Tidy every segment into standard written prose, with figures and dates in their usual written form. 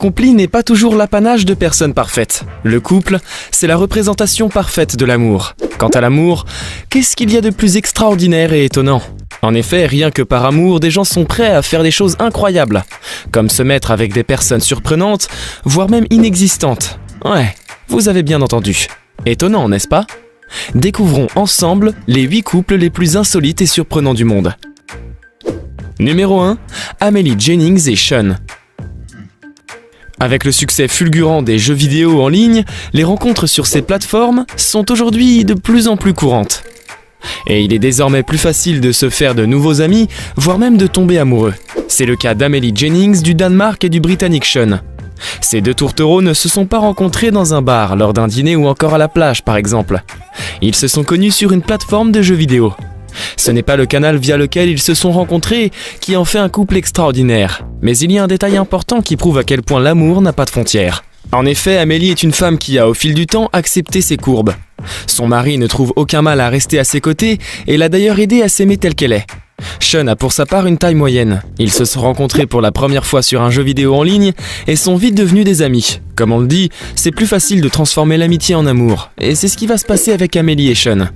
L'accompli n'est pas toujours l'apanage de personnes parfaites. Le couple, c'est la représentation parfaite de l'amour. Quant à l'amour, qu'est-ce qu'il y a de plus extraordinaire et étonnant ? En effet, rien que par amour, des gens sont prêts à faire des choses incroyables, comme se mettre avec des personnes surprenantes, voire même inexistantes. Ouais, vous avez bien entendu. Étonnant, n'est-ce pas ? Découvrons ensemble les 8 couples les plus insolites et surprenants du monde. Numéro 1, Amélie Jennings et Sean. Avec le succès fulgurant des jeux vidéo en ligne, les rencontres sur ces plateformes sont aujourd'hui de plus en plus courantes. Et il est désormais plus facile de se faire de nouveaux amis, voire même de tomber amoureux. C'est le cas d'Amélie Jennings du Danemark et du Britannique Sean. Ces deux tourtereaux ne se sont pas rencontrés dans un bar, lors d'un dîner ou encore à la plage par exemple. Ils se sont connus sur une plateforme de jeux vidéo. Ce n'est pas le canal via lequel ils se sont rencontrés qui en fait un couple extraordinaire. Mais il y a un détail important qui prouve à quel point l'amour n'a pas de frontières. En effet, Amélie est une femme qui a au fil du temps accepté ses courbes. Son mari ne trouve aucun mal à rester à ses côtés et l'a d'ailleurs aidé à s'aimer telle qu'elle est. Sean a pour sa part une taille moyenne. Ils se sont rencontrés pour la première fois sur un jeu vidéo en ligne et sont vite devenus des amis. Comme on le dit, c'est plus facile de transformer l'amitié en amour. Et c'est ce qui va se passer avec Amélie et Sean.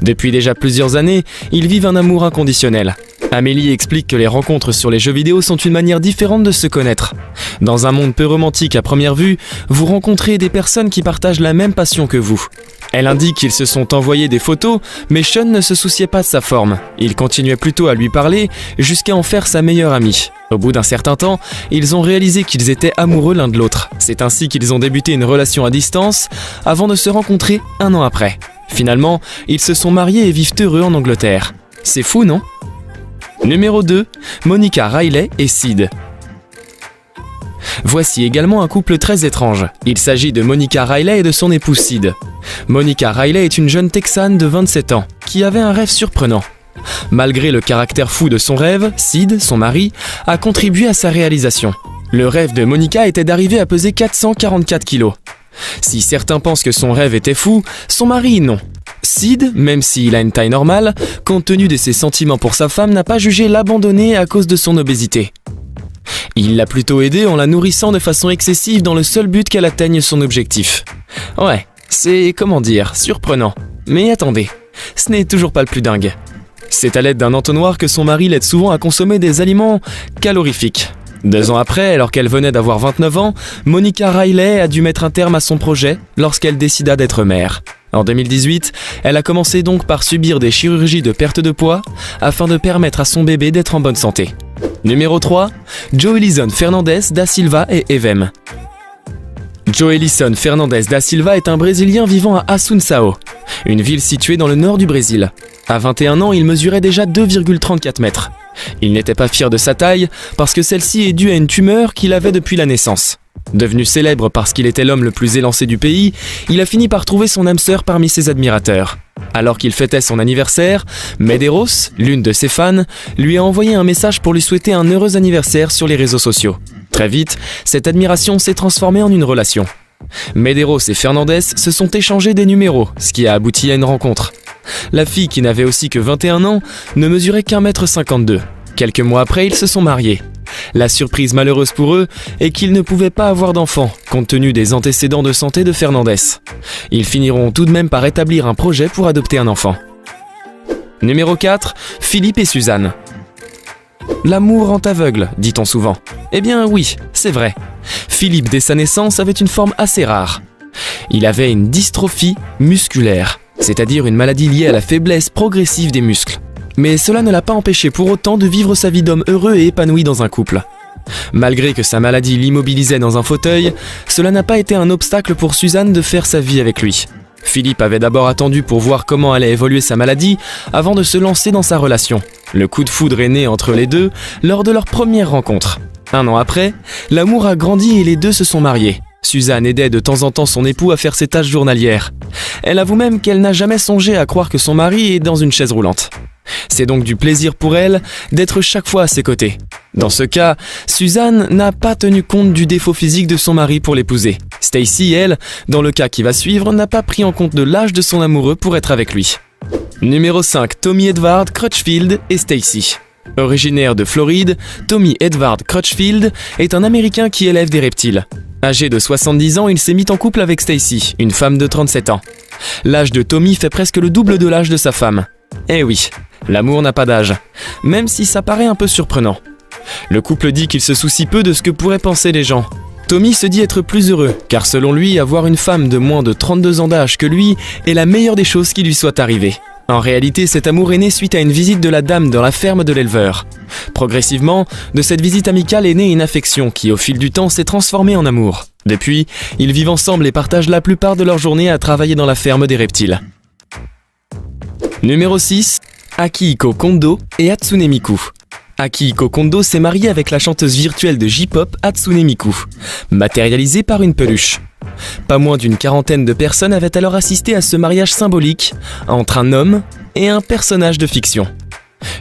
Depuis déjà plusieurs années, ils vivent un amour inconditionnel. Amélie explique que les rencontres sur les jeux vidéo sont une manière différente de se connaître. Dans un monde peu romantique à première vue, vous rencontrez des personnes qui partagent la même passion que vous. Elle indique qu'ils se sont envoyés des photos, mais Sean ne se souciait pas de sa forme. Il continuait plutôt à lui parler, jusqu'à en faire sa meilleure amie. Au bout d'un certain temps, ils ont réalisé qu'ils étaient amoureux l'un de l'autre. C'est ainsi qu'ils ont débuté une relation à distance, avant de se rencontrer 1 an après. Finalement, ils se sont mariés et vivent heureux en Angleterre. C'est fou, non ? Numéro 2, Monica Riley et Sid. Voici également un couple très étrange. Il s'agit de Monica Riley et de son époux Sid. Monica Riley est une jeune Texane de 27 ans, qui avait un rêve surprenant. Malgré le caractère fou de son rêve, Sid, son mari, a contribué à sa réalisation. Le rêve de Monica était d'arriver à peser 444 kilos. Si certains pensent que son rêve était fou, son mari non. Sid, même s'il a une taille normale, compte tenu de ses sentiments pour sa femme, n'a pas jugé l'abandonner à cause de son obésité. Il l'a plutôt aidée en la nourrissant de façon excessive dans le seul but qu'elle atteigne son objectif. Ouais, c'est, surprenant. Mais attendez, ce n'est toujours pas le plus dingue. C'est à l'aide d'un entonnoir que son mari l'aide souvent à consommer des aliments calorifiques. 2 ans après, alors qu'elle venait d'avoir 29 ans, Monica Riley a dû mettre un terme à son projet lorsqu'elle décida d'être mère. En 2018, elle a commencé donc par subir des chirurgies de perte de poids afin de permettre à son bébé d'être en bonne santé. Numéro 3, Joelison Fernandes da Silva et Evem. Joelison Fernandes da Silva est un Brésilien vivant à Assunção, une ville située dans le nord du Brésil. À 21 ans, il mesurait déjà 2,34 mètres. Il n'était pas fier de sa taille parce que celle-ci est due à une tumeur qu'il avait depuis la naissance. Devenu célèbre parce qu'il était l'homme le plus élancé du pays, il a fini par trouver son âme sœur parmi ses admirateurs. Alors qu'il fêtait son anniversaire, Medeiros, l'une de ses fans, lui a envoyé un message pour lui souhaiter un heureux anniversaire sur les réseaux sociaux. Très vite, cette admiration s'est transformée en une relation. Medeiros et Fernandes se sont échangés des numéros, ce qui a abouti à une rencontre. La fille, qui n'avait aussi que 21 ans, ne mesurait qu'1,52 m. Quelques mois après, ils se sont mariés. La surprise malheureuse pour eux est qu'ils ne pouvaient pas avoir d'enfants, compte tenu des antécédents de santé de Fernandes. Ils finiront tout de même par établir un projet pour adopter un enfant. Numéro 4, Philippe et Suzanne. L'amour rend aveugle, dit-on souvent. Eh bien oui, c'est vrai. Philippe, dès sa naissance, avait une forme assez rare. Il avait une dystrophie musculaire, c'est-à-dire une maladie liée à la faiblesse progressive des muscles. Mais cela ne l'a pas empêché pour autant de vivre sa vie d'homme heureux et épanoui dans un couple. Malgré que sa maladie l'immobilisait dans un fauteuil, cela n'a pas été un obstacle pour Suzanne de faire sa vie avec lui. Philippe avait d'abord attendu pour voir comment allait évoluer sa maladie avant de se lancer dans sa relation. Le coup de foudre est né entre les deux lors de leur première rencontre. 1 an après, l'amour a grandi et les deux se sont mariés. Suzanne aidait de temps en temps son époux à faire ses tâches journalières. Elle avoue même qu'elle n'a jamais songé à croire que son mari est dans une chaise roulante. C'est donc du plaisir pour elle d'être chaque fois à ses côtés. Dans ce cas, Suzanne n'a pas tenu compte du défaut physique de son mari pour l'épouser. Stacy, elle, dans le cas qui va suivre, n'a pas pris en compte de l'âge de son amoureux pour être avec lui. Numéro 5, Tommy Edward Crutchfield et Stacy. Originaire de Floride, Tommy Edward Crutchfield est un Américain qui élève des reptiles. Âgé de 70 ans, il s'est mis en couple avec Stacy, une femme de 37 ans. L'âge de Tommy fait presque le double de l'âge de sa femme. Eh oui, l'amour n'a pas d'âge, même si ça paraît un peu surprenant. Le couple dit qu'il se soucie peu de ce que pourraient penser les gens. Tommy se dit être plus heureux, car selon lui, avoir une femme de moins de 32 ans d'âge que lui est la meilleure des choses qui lui soit arrivée. En réalité, cet amour est né suite à une visite de la dame dans la ferme de l'éleveur. Progressivement, de cette visite amicale est née une affection qui, au fil du temps, s'est transformée en amour. Depuis, ils vivent ensemble et partagent la plupart de leur journée à travailler dans la ferme des reptiles. Numéro 6. Akihiko Kondo et Hatsune Miku. Akihiko Kondo s'est mariée avec la chanteuse virtuelle de J-pop Hatsune Miku, matérialisée par une peluche. Pas moins d'une quarantaine de personnes avaient alors assisté à ce mariage symbolique entre un homme et un personnage de fiction.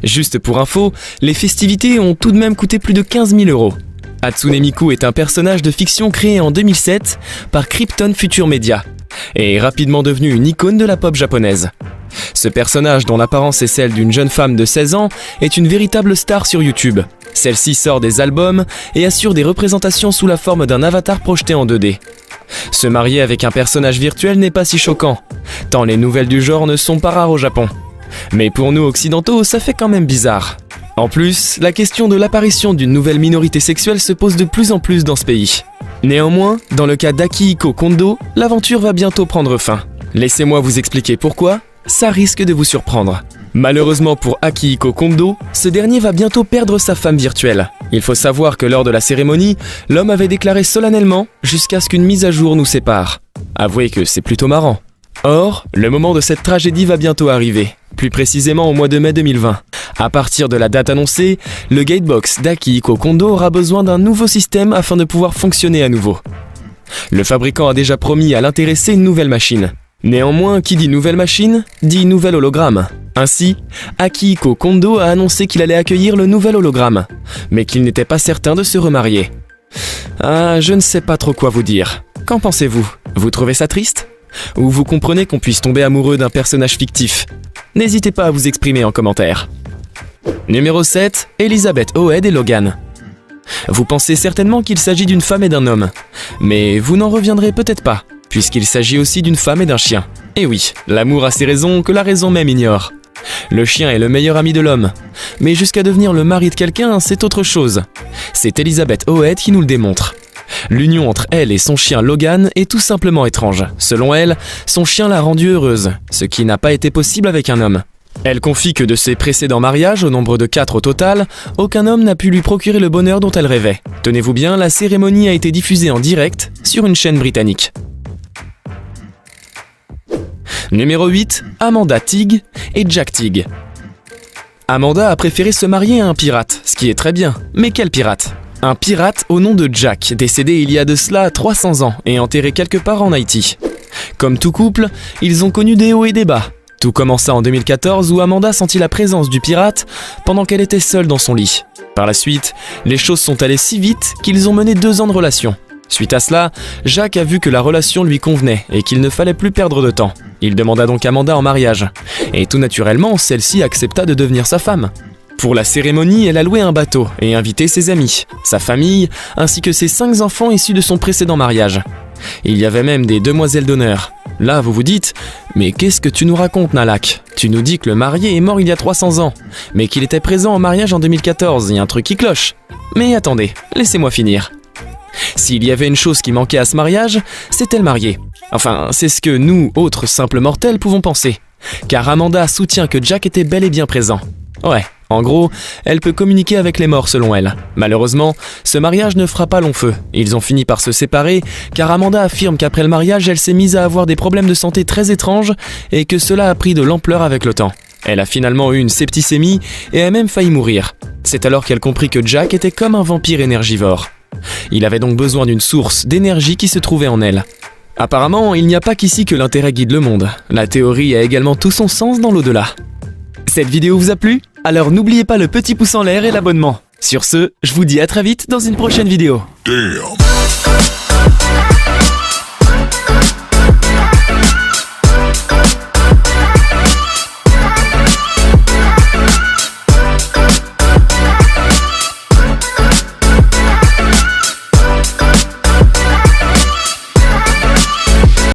Juste pour info, les festivités ont tout de même coûté plus de 15 000 €. Hatsune Miku est un personnage de fiction créé en 2007 par Krypton Future Media et est rapidement devenu une icône de la pop japonaise. Ce personnage, dont l'apparence est celle d'une jeune femme de 16 ans, est une véritable star sur YouTube. Celle-ci sort des albums et assure des représentations sous la forme d'un avatar projeté en 2D. Se marier avec un personnage virtuel n'est pas si choquant, tant les nouvelles du genre ne sont pas rares au Japon. Mais pour nous occidentaux, ça fait quand même bizarre. En plus, la question de l'apparition d'une nouvelle minorité sexuelle se pose de plus en plus dans ce pays. Néanmoins, dans le cas d'Akihiko Kondo, l'aventure va bientôt prendre fin. Laissez-moi vous expliquer pourquoi, ça risque de vous surprendre. Malheureusement pour Akihiko Kondo, ce dernier va bientôt perdre sa femme virtuelle. Il faut savoir que lors de la cérémonie, l'homme avait déclaré solennellement jusqu'à ce qu'une mise à jour nous sépare. Avouez que c'est plutôt marrant. Or, le moment de cette tragédie va bientôt arriver, plus précisément au mois de mai 2020. À partir de la date annoncée, le Gatebox d'Akihiko Kondo aura besoin d'un nouveau système afin de pouvoir fonctionner à nouveau. Le fabricant a déjà promis à l'intéressé une nouvelle machine. Néanmoins, qui dit nouvelle machine, dit nouvel hologramme. Ainsi, Akihiko Kondo a annoncé qu'il allait accueillir le nouvel hologramme, mais qu'il n'était pas certain de se remarier. Ah, je ne sais pas trop quoi vous dire. Qu'en pensez-vous? Vous trouvez ça triste? Ou vous comprenez qu'on puisse tomber amoureux d'un personnage fictif? N'hésitez pas à vous exprimer en commentaire. Numéro 7. Elizabeth Hoed et Logan. Vous pensez certainement qu'il s'agit d'une femme et d'un homme, mais vous n'en reviendrez peut-être pas, puisqu'il s'agit aussi d'une femme et d'un chien. Et oui, l'amour a ses raisons que la raison même ignore. Le chien est le meilleur ami de l'homme, mais jusqu'à devenir le mari de quelqu'un, c'est autre chose. C'est Elizabeth Hoed qui nous le démontre. L'union entre elle et son chien Logan est tout simplement étrange. Selon elle, son chien l'a rendue heureuse, ce qui n'a pas été possible avec un homme. Elle confie que de ses précédents mariages, au nombre de 4 au total, aucun homme n'a pu lui procurer le bonheur dont elle rêvait. Tenez-vous bien, la cérémonie a été diffusée en direct sur une chaîne britannique. Numéro 8. Amanda Tigg et Jack Tigg. Amanda a préféré se marier à un pirate, ce qui est très bien. Mais quel pirate? Un pirate au nom de Jack, décédé il y a de cela 300 ans et enterré quelque part en Haïti. Comme tout couple, ils ont connu des hauts et des bas. Tout commença en 2014 où Amanda sentit la présence du pirate pendant qu'elle était seule dans son lit. Par la suite, les choses sont allées si vite qu'ils ont mené 2 ans de relation. Suite à cela, Jack a vu que la relation lui convenait et qu'il ne fallait plus perdre de temps. Il demanda donc Amanda en mariage. Et tout naturellement, celle-ci accepta de devenir sa femme. Pour la cérémonie, elle a loué un bateau et invité ses amis, sa famille, ainsi que ses 5 enfants issus de son précédent mariage. Il y avait même des demoiselles d'honneur. Là, vous vous dites, mais qu'est-ce que tu nous racontes, Nalak? Tu nous dis que le marié est mort il y a 300 ans, mais qu'il était présent au mariage en 2014, il y a un truc qui cloche. Mais attendez, laissez-moi finir. S'il y avait une chose qui manquait à ce mariage, c'était le marié. Enfin, c'est ce que nous, autres simples mortels, pouvons penser. Car Amanda soutient que Jack était bel et bien présent. Ouais, en gros, elle peut communiquer avec les morts selon elle. Malheureusement, ce mariage ne fera pas long feu. Ils ont fini par se séparer, car Amanda affirme qu'après le mariage, elle s'est mise à avoir des problèmes de santé très étranges et que cela a pris de l'ampleur avec le temps. Elle a finalement eu une septicémie et a même failli mourir. C'est alors qu'elle comprit que Jack était comme un vampire énergivore. Il avait donc besoin d'une source d'énergie qui se trouvait en elle. Apparemment, il n'y a pas qu'ici que l'intérêt guide le monde. La théorie a également tout son sens dans l'au-delà. Cette vidéo vous a plu? Alors n'oubliez pas le petit pouce en l'air et l'abonnement. Sur ce, je vous dis à très vite dans une prochaine vidéo. Damn.